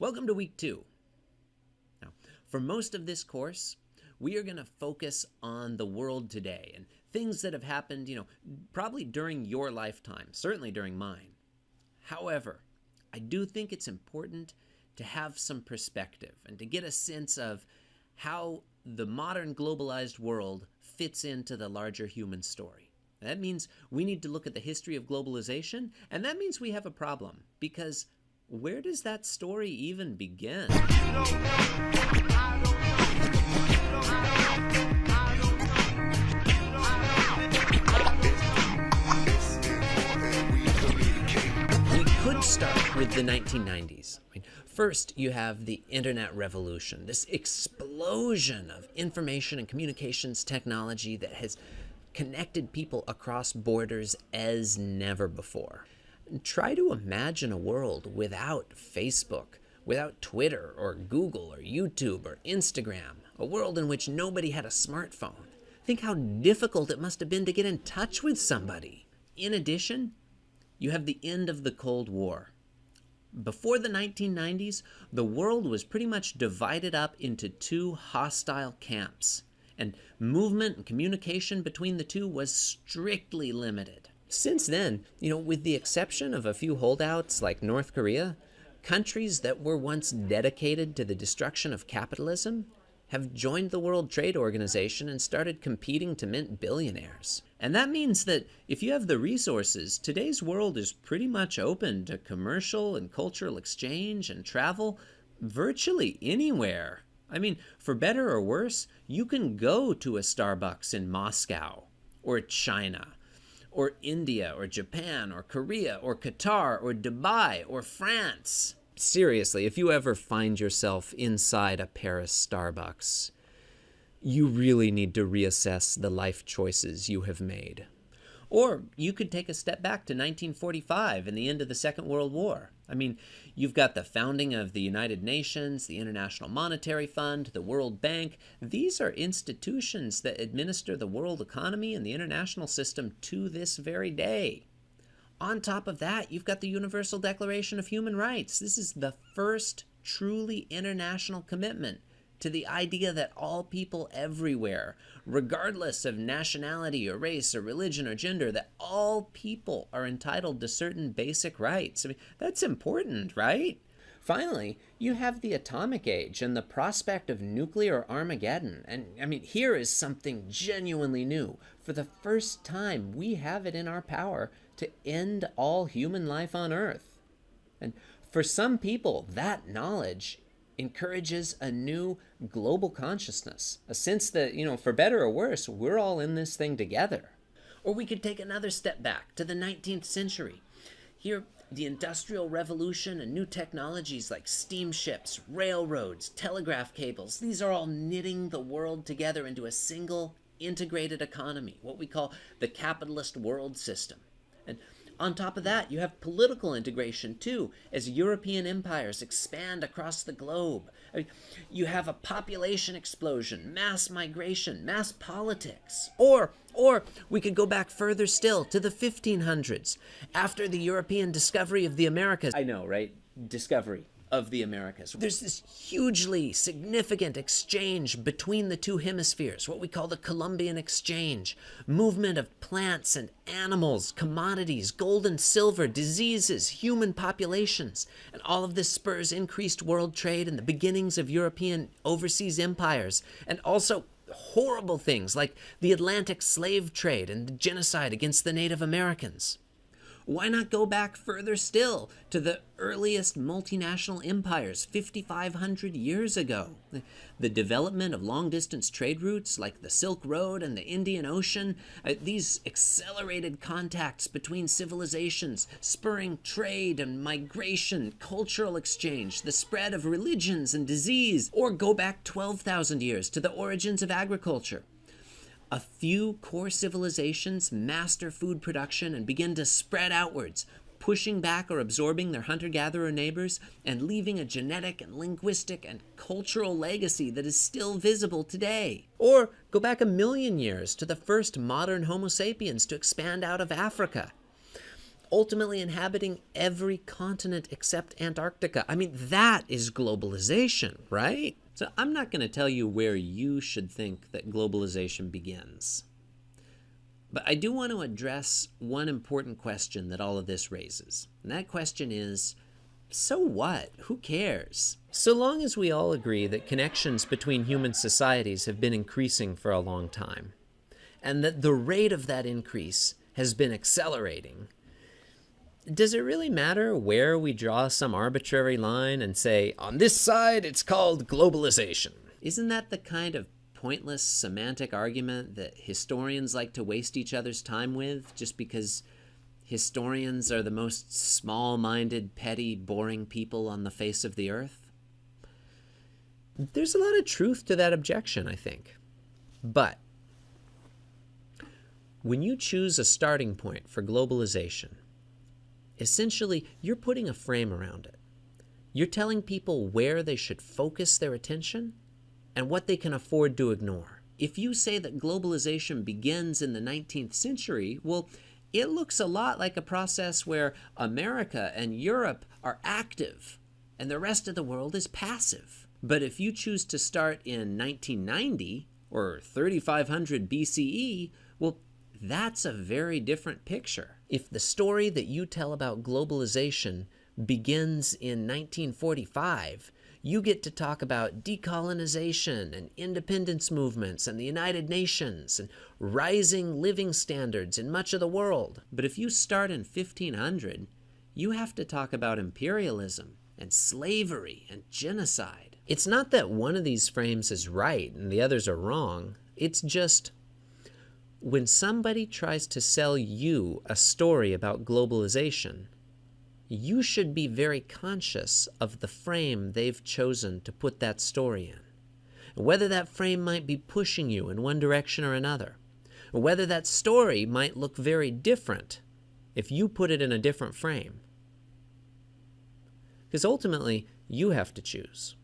Welcome to week 2. Now, for most of this course, we are going to focus on the world today and things that have happened, probably during your lifetime, certainly during mine. However, I do think it's important to have some perspective and to get a sense of how the modern globalized world fits into the larger human story. That means we need to look at the history of globalization, and that means we have a problem, because where does that story even begin? We could start with the 1990s. First, you have the internet revolution, this explosion of information and communications technology that has connected people across borders as never before. Try to imagine a world without Facebook, without Twitter or Google or YouTube or Instagram, a world in which nobody had a smartphone. Think how difficult it must have been to get in touch with somebody. In addition, you have the end of the Cold War. Before the 1990s, the world was pretty much divided up into two hostile camps, and movement and communication between the two was strictly limited. Since then, with the exception of a few holdouts like North Korea, countries that were once dedicated to the destruction of capitalism have joined the World Trade Organization and started competing to mint billionaires. And that means that if you have the resources, today's world is pretty much open to commercial and cultural exchange and travel virtually anywhere. For better or worse, you can go to a Starbucks in Moscow or China or India or Japan or Korea or Qatar or Dubai or France. Seriously, if you ever find yourself inside a Paris Starbucks, you really need to reassess the life choices you have made. Or you could take a step back to 1945 and the end of the Second World War. You've got the founding of the United Nations, the International Monetary Fund, the World Bank. These are institutions that administer the world economy and the international system to this very day. On top of that, you've got the Universal Declaration of Human Rights. This is the first truly international commitment to the idea that all people everywhere, regardless of nationality or race or religion or gender, that all people are entitled to certain basic rights. That's important, right? Finally, you have the atomic age and the prospect of nuclear Armageddon. And here is something genuinely new. For the first time, we have it in our power to end all human life on Earth. And for some people, that knowledge encourages a new global consciousness, a sense that, for better or worse, we're all in this thing together. Or we could take another step back to the 19th century. Here, the Industrial Revolution and new technologies like steamships, railroads, telegraph cables, these are all knitting the world together into a single integrated economy, what we call the capitalist world system. And on top of that, you have political integration too, as European empires expand across the globe. You have a population explosion, mass migration, mass politics. Or we could go back further still to the 1500s, after the European discovery of the Americas. I know, right? Discovery of the Americas. There's this hugely significant exchange between the two hemispheres, what we call the Columbian Exchange. Movement of plants and animals, commodities, gold and silver, diseases, human populations. And all of this spurs increased world trade and the beginnings of European overseas empires. And also horrible things like the Atlantic slave trade and the genocide against the Native Americans. Why not go back further still to the earliest multinational empires 5,500 years ago? The development of long-distance trade routes like the Silk Road and the Indian Ocean, these accelerated contacts between civilizations, spurring trade and migration, cultural exchange, the spread of religions and disease. Or go back 12,000 years to the origins of agriculture. A few core civilizations master food production and begin to spread outwards, pushing back or absorbing their hunter-gatherer neighbors and leaving a genetic and linguistic and cultural legacy that is still visible today. Or go back 1,000,000 years to the first modern Homo sapiens to expand out of Africa. ultimately inhabiting every continent except Antarctica. I mean, that is globalization, right? So I'm not going to tell you where you should think that globalization begins. But I do want to address one important question that all of this raises. And that question is, so what? Who cares? So long as we all agree that connections between human societies have been increasing for a long time, and that the rate of that increase has been accelerating, does it really matter where we draw some arbitrary line and say, on this side it's called globalization? Isn't that the kind of pointless semantic argument that historians like to waste each other's time with, just because historians are the most small-minded, petty, boring people on the face of the earth? There's a lot of truth to that objection, I think. But when you choose a starting point for globalization, essentially you're putting a frame around it. You're telling people where they should focus their attention and what they can afford to ignore. If you say that globalization begins in the 19th century, well, it looks a lot like a process where America and Europe are active and the rest of the world is passive. But if you choose to start in 1990 or 3500 BCE, well, that's a very different picture. If the story that you tell about globalization begins in 1945, you get to talk about decolonization and independence movements and the United Nations and rising living standards in much of the world. But if you start in 1500, you have to talk about imperialism and slavery and genocide. It's not that one of these frames is right and the others are wrong. It's just when somebody tries to sell you a story about globalization, you should be very conscious of the frame they've chosen to put that story in. Whether that frame might be pushing you in one direction or another, or whether that story might look very different if you put it in a different frame. Because ultimately, you have to choose.